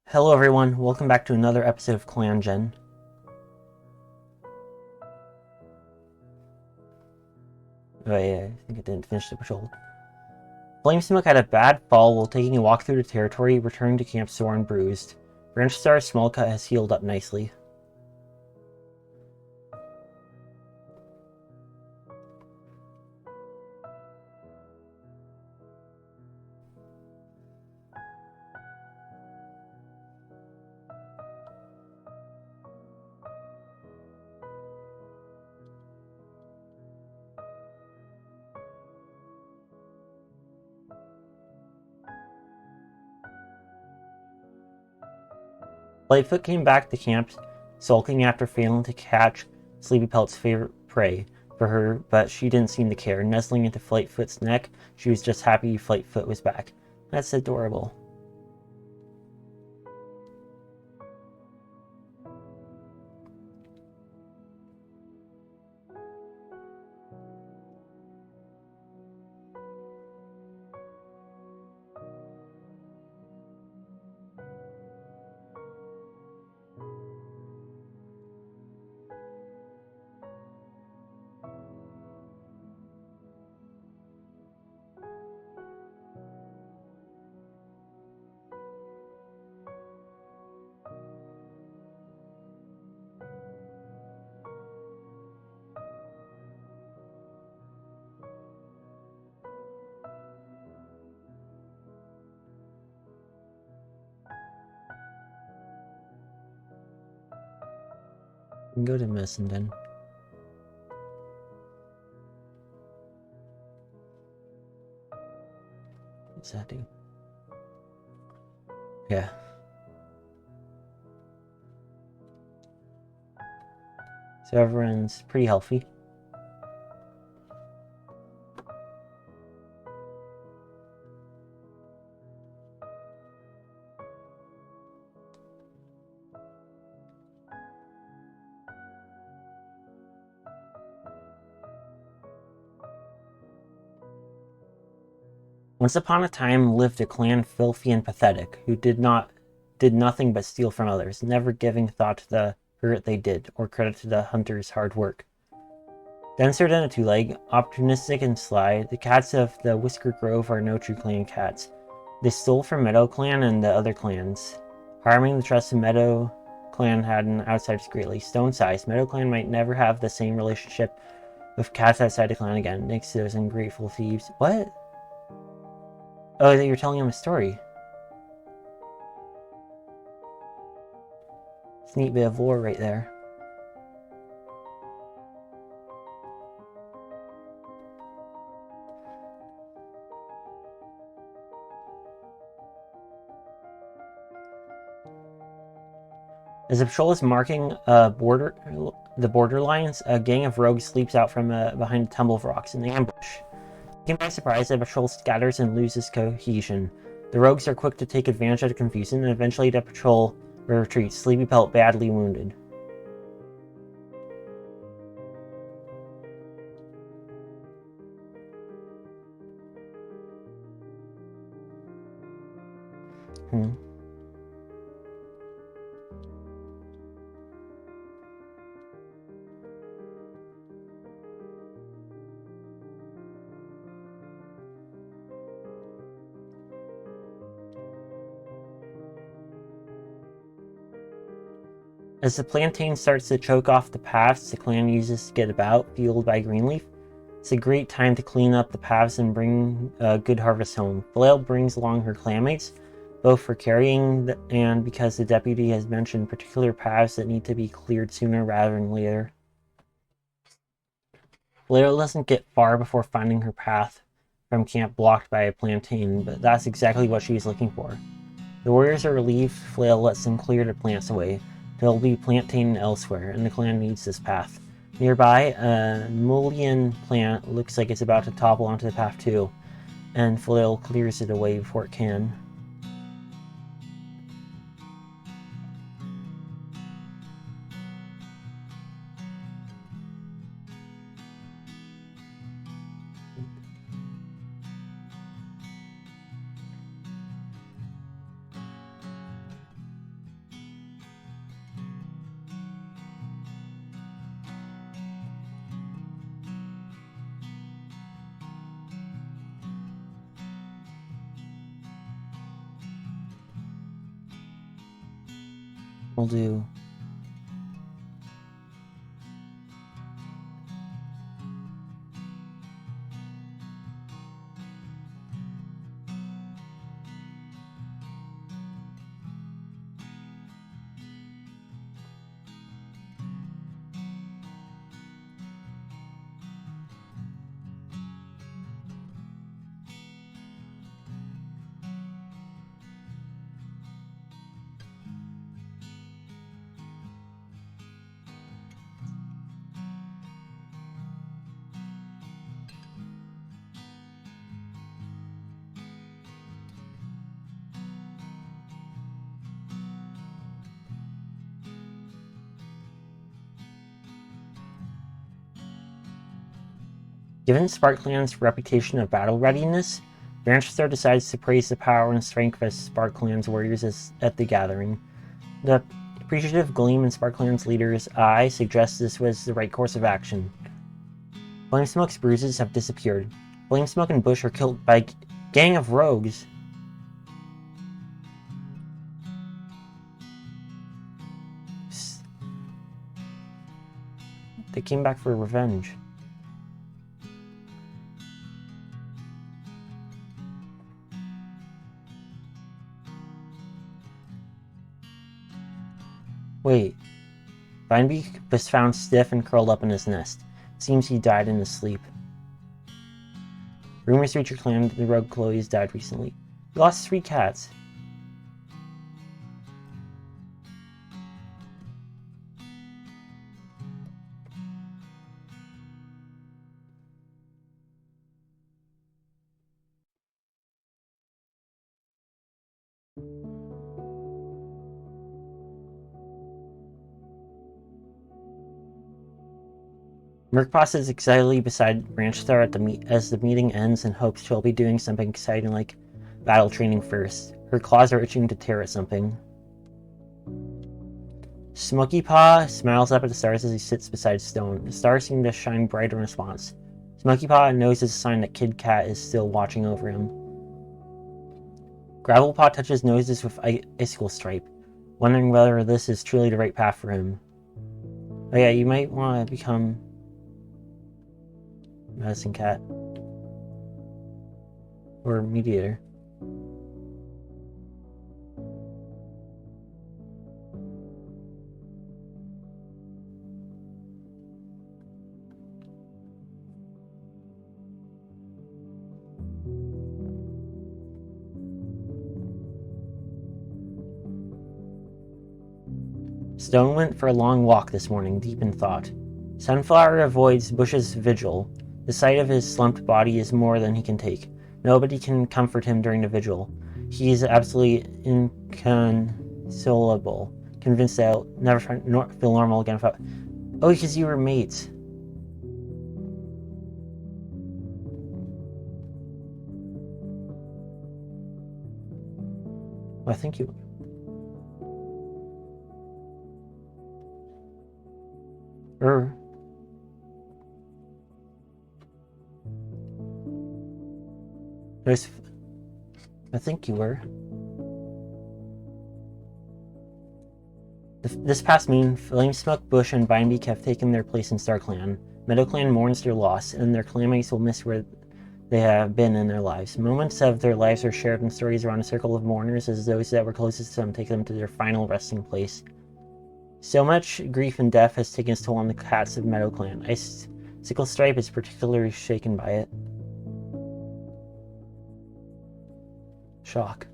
Hello everyone, welcome back to another episode of Clan Gen. Oh yeah, I think I didn't finish the patrol. Flamesmoke had a bad fall while taking a walk through the territory, returning to camp sore and bruised. Branchstar's small cut has healed up nicely. Lightfoot came back to camp, sulking after failing to catch Sleepypelt's favorite prey for her, but she didn't seem to care. Nestling into Flightfoot's neck, she was just happy Flightfoot was back. That's adorable. We can go to Messenden. What's that do? Yeah. So everyone's pretty healthy. Once upon a time lived a clan filthy and pathetic, who did nothing but steal from others, never giving thought to the hurt they did, or credit to the hunter's hard work. Denser than a two-leg, opportunistic and sly, the cats of the Whisker Grove are no true clan cats. They stole from Meadowclan and the other clans. Harming the trust of Meadowclan had an outsider's greatly stone-sized. Meadowclan might never have the same relationship with cats outside the clan again, next to those ungrateful thieves. What? Oh, that you're telling him a story. It's a neat bit of lore right there. As the patrol is marking the borderlines, a gang of rogues sleeps out from behind a tumble of rocks in the ambush. Taken by surprise, the patrol scatters and loses cohesion. The rogues are quick to take advantage of the confusion, and eventually the patrol retreats, Sleepypelt badly wounded. As the plantain starts to choke off the paths the clan uses to get about, fueled by Greenleaf, it's a great time to clean up the paths and bring a good harvest home. Flail brings along her clanmates, both for carrying and because the deputy has mentioned particular paths that need to be cleared sooner rather than later. Flail doesn't get far before finding her path from camp blocked by a plantain, but that's exactly what she's looking for. The warriors are relieved Flail lets them clear the plants away. There'll be plantain elsewhere, and the clan needs this path. Nearby, a mullein plant looks like it's about to topple onto the path too, and Flail clears it away before it can. Will do. Given SparkClan's reputation of battle readiness, Branchstar decides to praise the power and strength of SparkClan's warriors at the gathering. The appreciative gleam in SparkClan's leader's eye suggests this was the right course of action. Flamesmoke's bruises have disappeared. Flamesmoke and Bush are killed by a gang of rogues. They came back for revenge. Wait. Vinebeak was found stiff and curled up in his nest. Seems he died in his sleep. Rumors reach your clan that the rogue Chloe's died recently. You lost 3 cats. Murkboss is excitedly beside Branchstar as the meeting ends and hopes she'll be doing something exciting like battle training first. Her claws are itching to tear at something. Smoky Paw smiles up at the stars as he sits beside Stone. The stars seem to shine bright in response. Smoky Paw knows it's a sign that Kid Cat is still watching over him. Gravelpaw touches noses with Icicle Stripe, wondering whether this is truly the right path for him. Oh yeah, you might want to become Medicine Cat. Or Mediator. Stone went for a long walk this morning, deep in thought. Sunflower avoids Bush's vigil. The sight of his slumped body is more than he can take. Nobody can comfort him during the vigil. He is absolutely inconsolable, convinced that he'll never feel normal again without... Oh, because you were mates. Well, I think you... I think you were. This past moon, Flamesmoke, Bush, and Vinebeak have taken their place in StarClan. Meadowclan mourns their loss, and their clanmates will miss where they have been in their lives. Moments of their lives are shared in stories around a circle of mourners as those that were closest to them take them to their final resting place. So much grief and death has taken its toll on the cats of Meadowclan. Icicle Stripe is particularly shaken by it. Shock.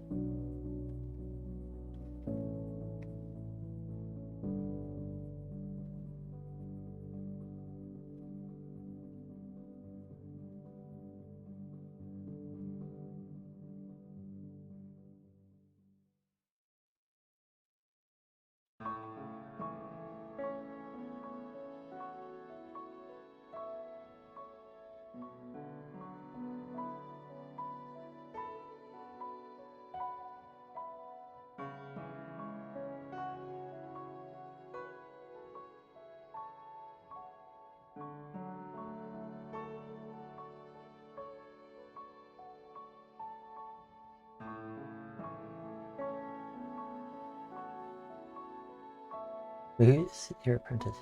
Who's your apprentice?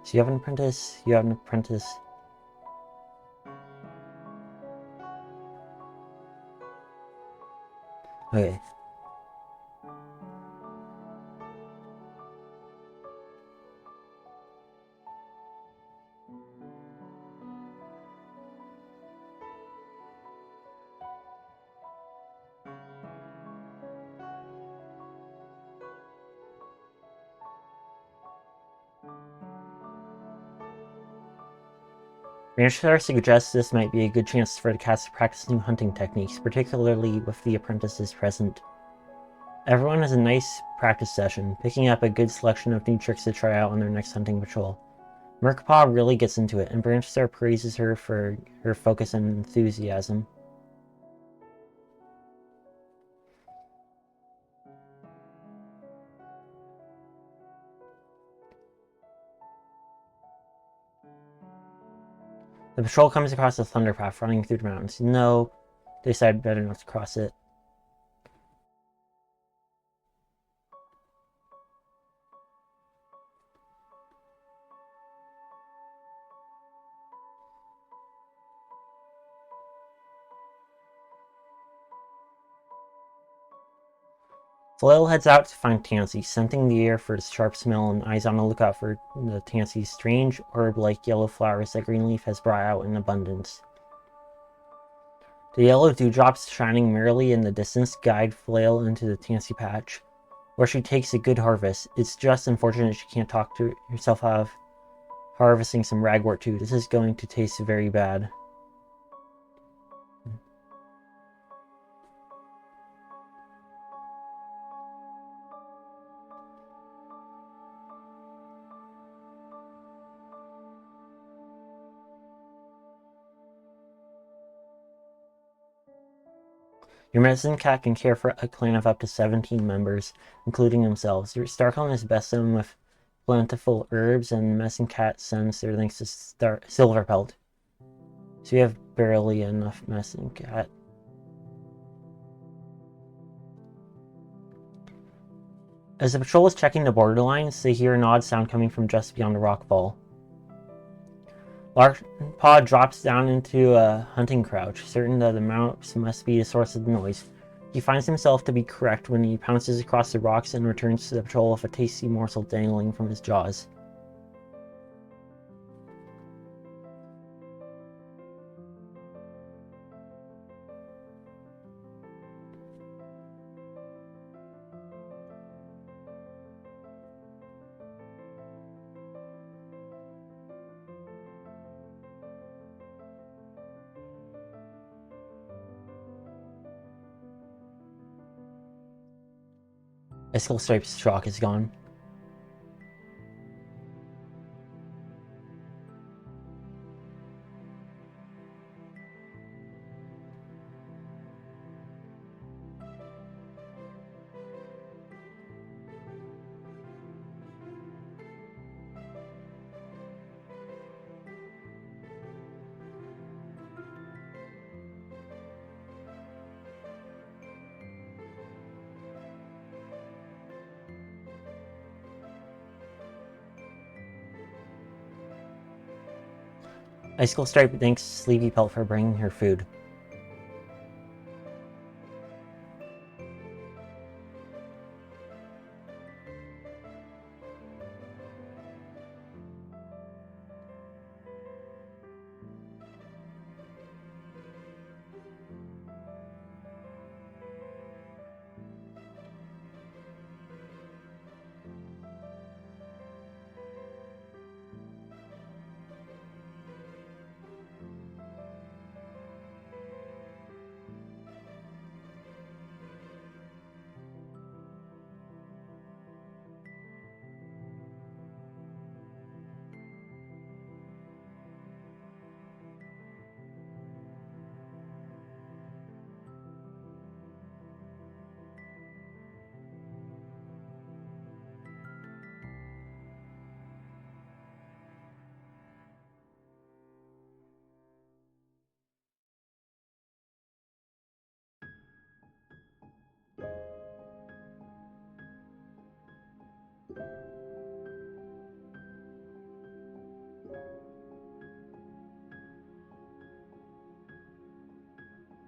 So you have an apprentice, you have an apprentice. Okay. Rancher suggests this might be a good chance for the cast to practice new hunting techniques, particularly with the apprentices present. Everyone has a nice practice session, picking up a good selection of new tricks to try out on their next hunting patrol. Merkpaw really gets into it, and Branchstar praises her for her focus and enthusiasm. The patrol comes across a thunder path running through the mountains. No, they decide better not to cross it. Flail heads out to find Tansy, scenting the air for its sharp smell and eyes on the lookout for the Tansy's strange herb-like yellow flowers that Greenleaf has brought out in abundance. The yellow dewdrops shining merrily in the distance guide Flail into the Tansy patch, where she takes a good harvest. It's just unfortunate she can't talk to herself out of harvesting some ragwort too. This is going to taste very bad. Your medicine cat can care for a clan of up to 17 members, including themselves. Your Starclan is best known with plentiful herbs, and medicine cat sends their links to Silverpelt. So you have barely enough medicine cat. As the patrol is checking the borderlines, they hear an odd sound coming from just beyond the rockfall. Larkpaw drops down into a hunting crouch, certain that the mouse must be the source of the noise. He finds himself to be correct when he pounces across the rocks and returns to the patrol with a tasty morsel dangling from his jaws. Icicle Stripe's shock is gone. Icicle Stripe thanks Sleepy Pelt for bringing her food.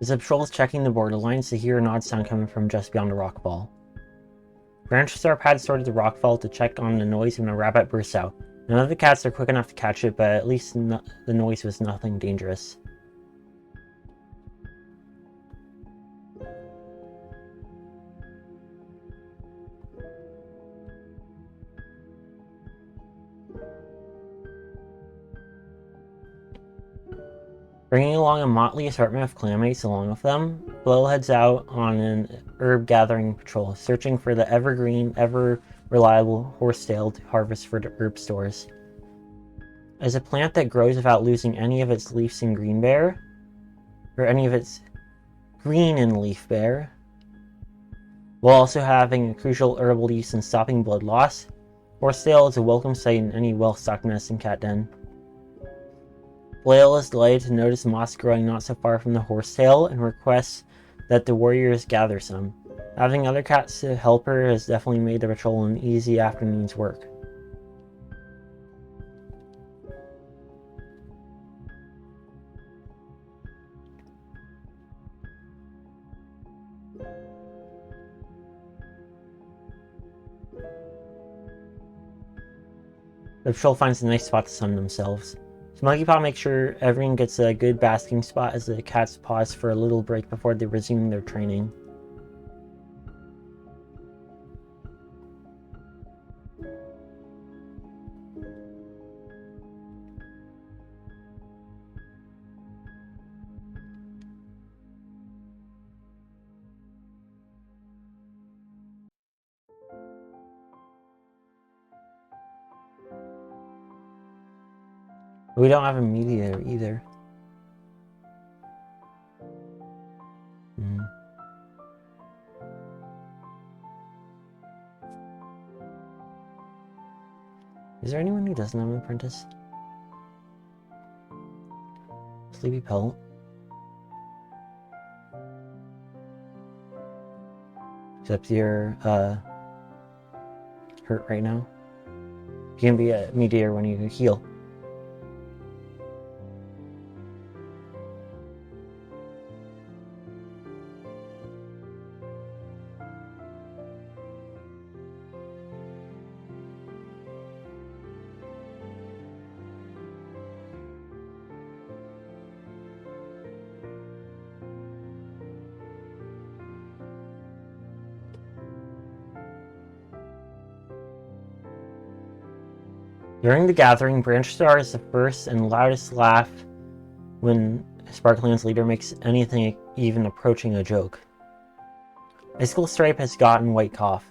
As the patrol is checking the borderlines, they hear an odd sound coming from just beyond a rockfall. Branch Star pads toward the rockfall to check on the noise when a rabbit bursts out. None of the cats are quick enough to catch it, but at least the noise was nothing dangerous. Bringing along a motley assortment of clanmates along with them, Flail heads out on an herb-gathering patrol, searching for the evergreen, ever-reliable horsetail to harvest for the herb stores. As a plant that grows without losing any of its leaves in green and leaf bear, while also having a crucial herbal use in stopping blood loss, horsetail is a welcome sight in any well-stocked medicine cat den. Flail is delighted to notice moss growing not so far from the horsetail and requests that the warriors gather some. Having other cats to help her has definitely made the patrol an easy afternoon's work. The patrol finds a nice spot to sun themselves. Smuggy Paw makes sure everyone gets a good basking spot as the cats pause for a little break before they resume their training. We don't have a mediator either. Is there anyone who doesn't have an apprentice? Sleepy Pelt. Except you're hurt right now. You can be a mediator when you heal. During the gathering, Branch Star is the first and loudest laugh when Sparkland's leader makes anything even approaching a joke. Icicle Stripe has gotten white cough.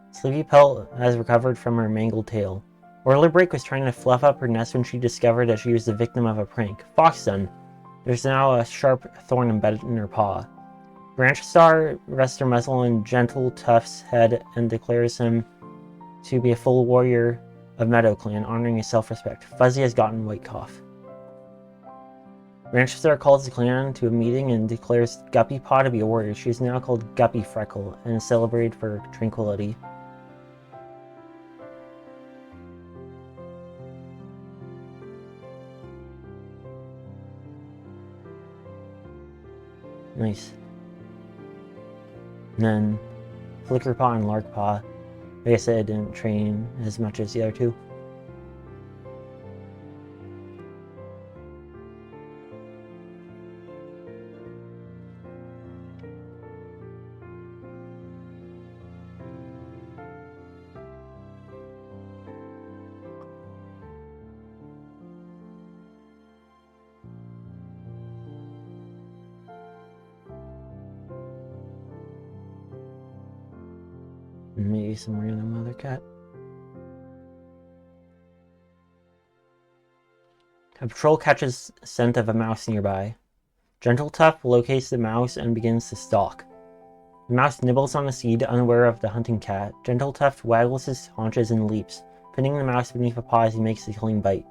Sleepy Pelt has recovered from her mangled tail. Orler Break was trying to fluff up her nest when she discovered that she was the victim of a prank. Foxdun. There's now a sharp thorn embedded in her paw. Branch Star rests her muzzle on Gentle Tuft's head and declares him to be a full warrior of Meadowclan, honoring his self-respect. Fuzzy has gotten white cough. Branch Star calls the clan to a meeting and declares Guppy Paw to be a warrior. She is now called Guppy Freckle and is celebrated for her tranquility. Nice. And then Flickerpaw and Larkpaw. Like I said, I didn't train as much as the other two. Maybe some random other cat. A patrol catches scent of a mouse nearby. Gentle Tuft locates the mouse and begins to stalk. The mouse nibbles on the seed, unaware of the hunting cat. Gentle Tuft waggles his haunches and leaps, pinning the mouse beneath a paw as he makes the killing bite.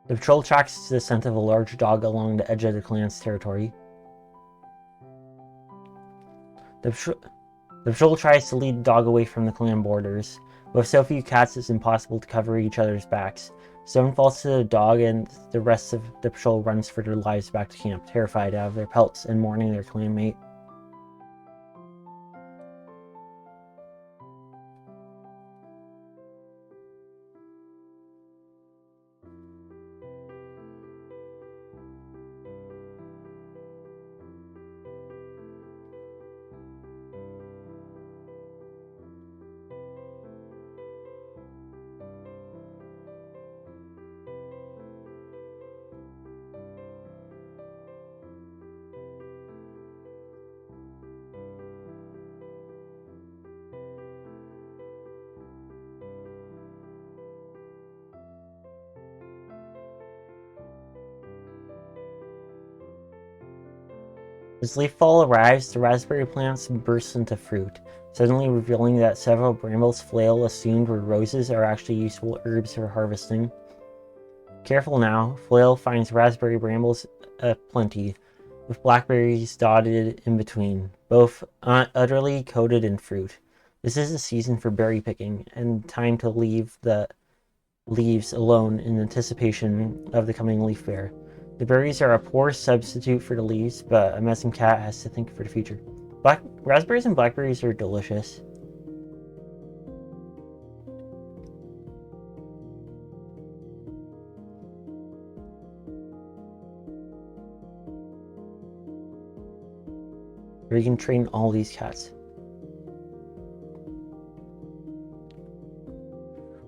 The patrol tracks the scent of a large dog along the edge of the clan's territory. The patrol tries to lead the dog away from the clan borders. With so few cats, it's impossible to cover each other's backs. Stone falls to the dog, and the rest of the patrol runs for their lives back to camp, terrified out of their pelts and mourning their clanmate. As leaf fall arrives, the raspberry plants burst into fruit, suddenly revealing that several brambles Flail assumed were roses are actually useful herbs for harvesting. Careful now, Flail finds raspberry brambles aplenty, with blackberries dotted in between, both utterly coated in fruit. This is the season for berry picking, and time to leave the leaves alone in anticipation of the coming leaf fair. The berries are a poor substitute for the leaves, but a messing cat has to think for the future. Raspberries and blackberries are delicious. Or you can train all these cats.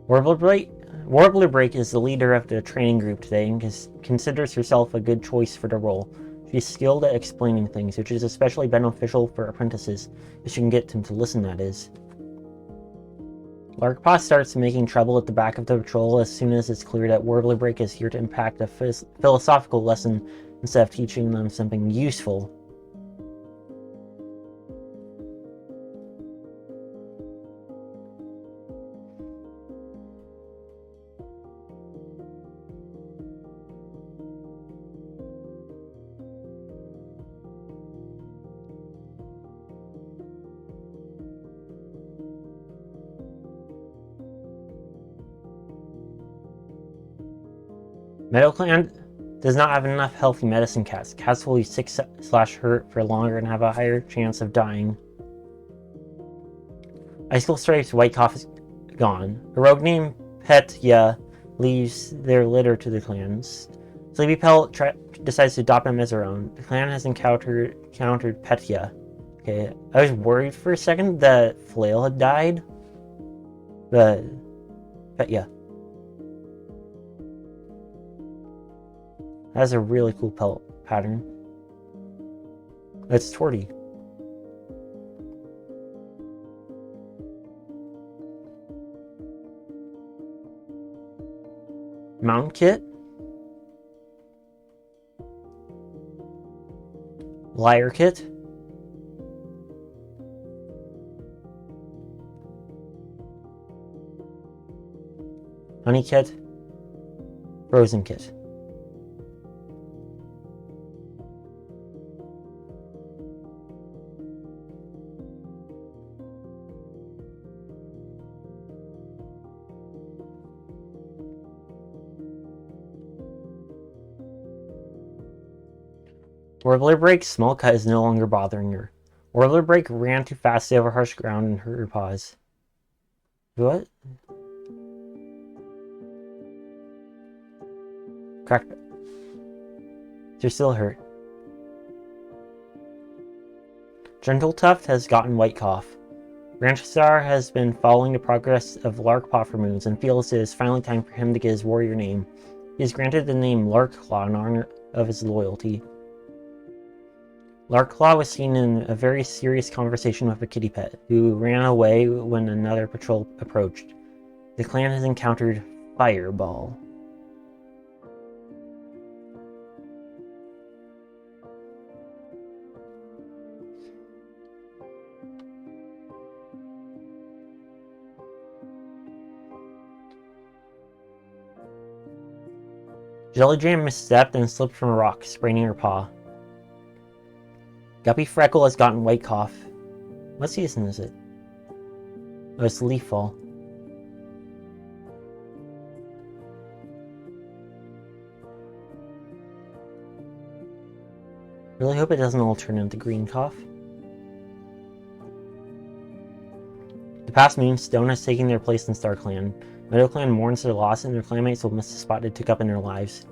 Warbler Break is the leader of the training group today and considers herself a good choice for the role. She's skilled at explaining things, which is especially beneficial for apprentices, if she can get them to listen, that is. Larkpaw starts making trouble at the back of the patrol as soon as it's clear that Warbler Break is here to impact a philosophical lesson instead of teaching them something useful. Meadowclan does not have enough healthy medicine cats. Cats will be sick/hurt for longer and have a higher chance of dying. Icicle Stripe's white cough is gone. A rogue named Petya leaves their litter to the clans. Sleepy Pelt decides to adopt him as her own. The clan has encountered Petya. Okay, I was worried for a second that Flail had died, but Petya. That has a really cool pelt pattern. That's Torty. Mountain Kit. Liar Kit. Honey Kit. Frozen Kit. Warbler Break's small cut is no longer bothering her. Warbler Break ran too fast over harsh ground and hurt her paws. What? Crack. They're still hurt. Gentle Tuft has gotten white cough. Ranchstar has been following the progress of Larkpaw for moons and feels it is finally time for him to get his warrior name. He is granted the name Larkclaw in honor of his loyalty. Larkclaw was seen in a very serious conversation with a kitty pet, who ran away when another patrol approached. The clan has encountered Fireball. Jelly Jam misstepped and slipped from a rock, spraining her paw. Guppy Freckle has gotten white cough. What season is it? Oh, it's leaf fall. Really hope it doesn't all turn into green cough. The past Moonstone has taken their place in StarClan. Meadowclan mourns their loss, and their clanmates will miss the spot they took up in their lives.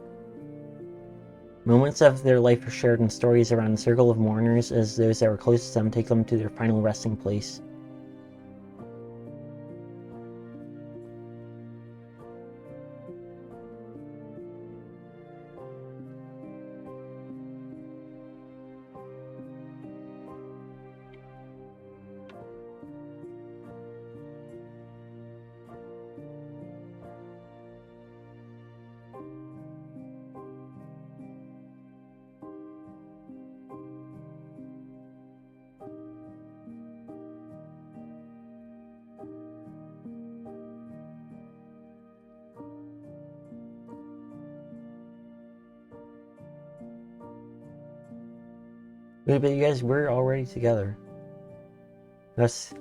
Moments of their life are shared in stories around the circle of mourners as those that were closest to them take them to their final resting place. Wait, but you guys were already together. That's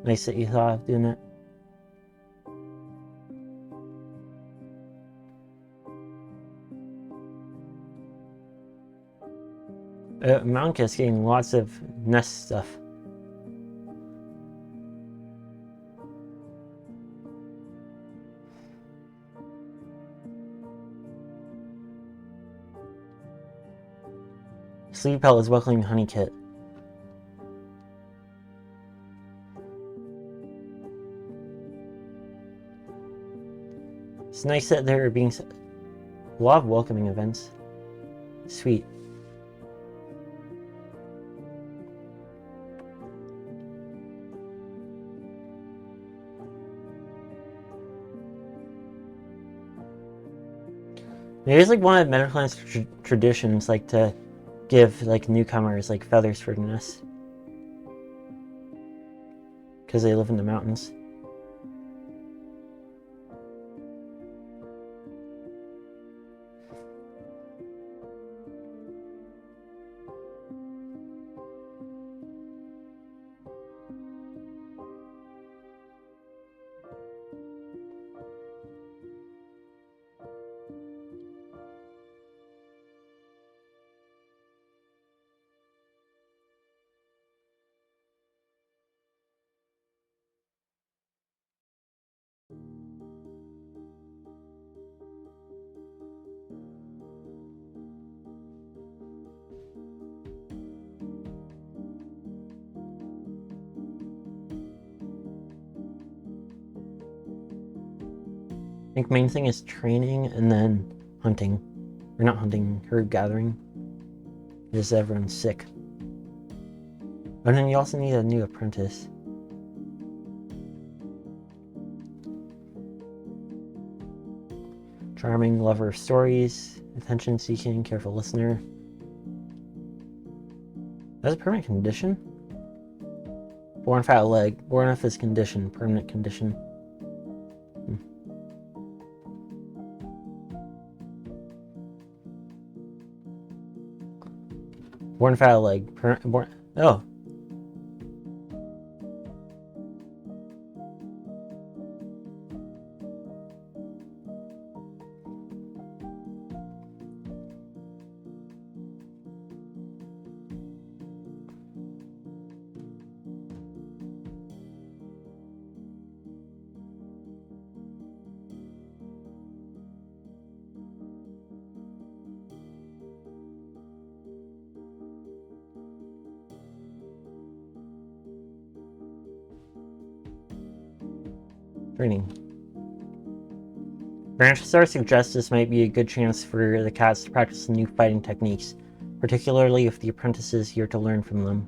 nice that you thought of doing it. Mountkit's getting lots of nest stuff. Sleepel is welcoming Honeykit. It's nice that there are being a lot of welcoming events. Sweet. Maybe it's like one of Meadowclan's traditions, like to give like newcomers like feathers for the nest, because they live in the mountains. I think main thing is training and then hunting. Or not hunting, herd gathering. Because everyone's sick. And then you also need a new apprentice. Charming, lover of stories, attention-seeking, careful listener. That's a permanent condition? Born without a leg. Born with this condition. Permanent condition. Born without a leg. Oh. Training. Branchstar suggests this might be a good chance for the cats to practice new fighting techniques, particularly if the apprentice is here to learn from them.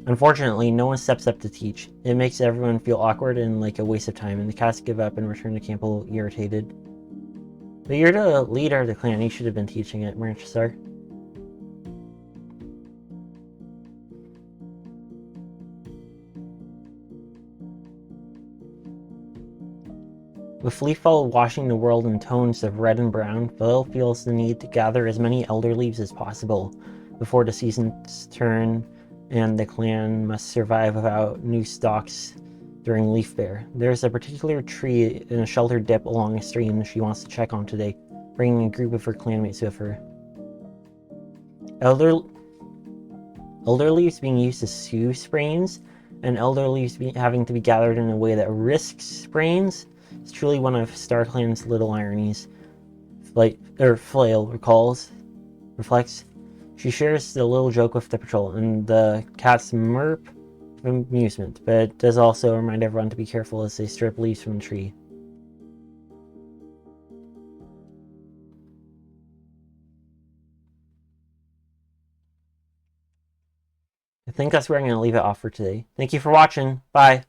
Unfortunately, no one steps up to teach. It makes everyone feel awkward and like a waste of time, and the cats give up and return to camp a little irritated. But you're the leader of the clan, you should have been teaching it, Branchstar. With leafall washing the world in tones of red and brown, Phil feels the need to gather as many elder leaves as possible before the seasons turn and the clan must survive without new stalks during Leaf Bear. There's a particular tree in a sheltered dip along a stream she wants to check on today, bringing a group of her clanmates with her. Elder leaves being used to soothe sprains, and elder leaves having to be gathered in a way that risks sprains is truly one of StarClan's little ironies. Flail reflects. She shares the little joke with the patrol, and the cats murp of amusement, but it does also remind everyone to be careful as they strip leaves from the tree. I think that's where I'm going to leave it off for today. Thank you for watching. Bye.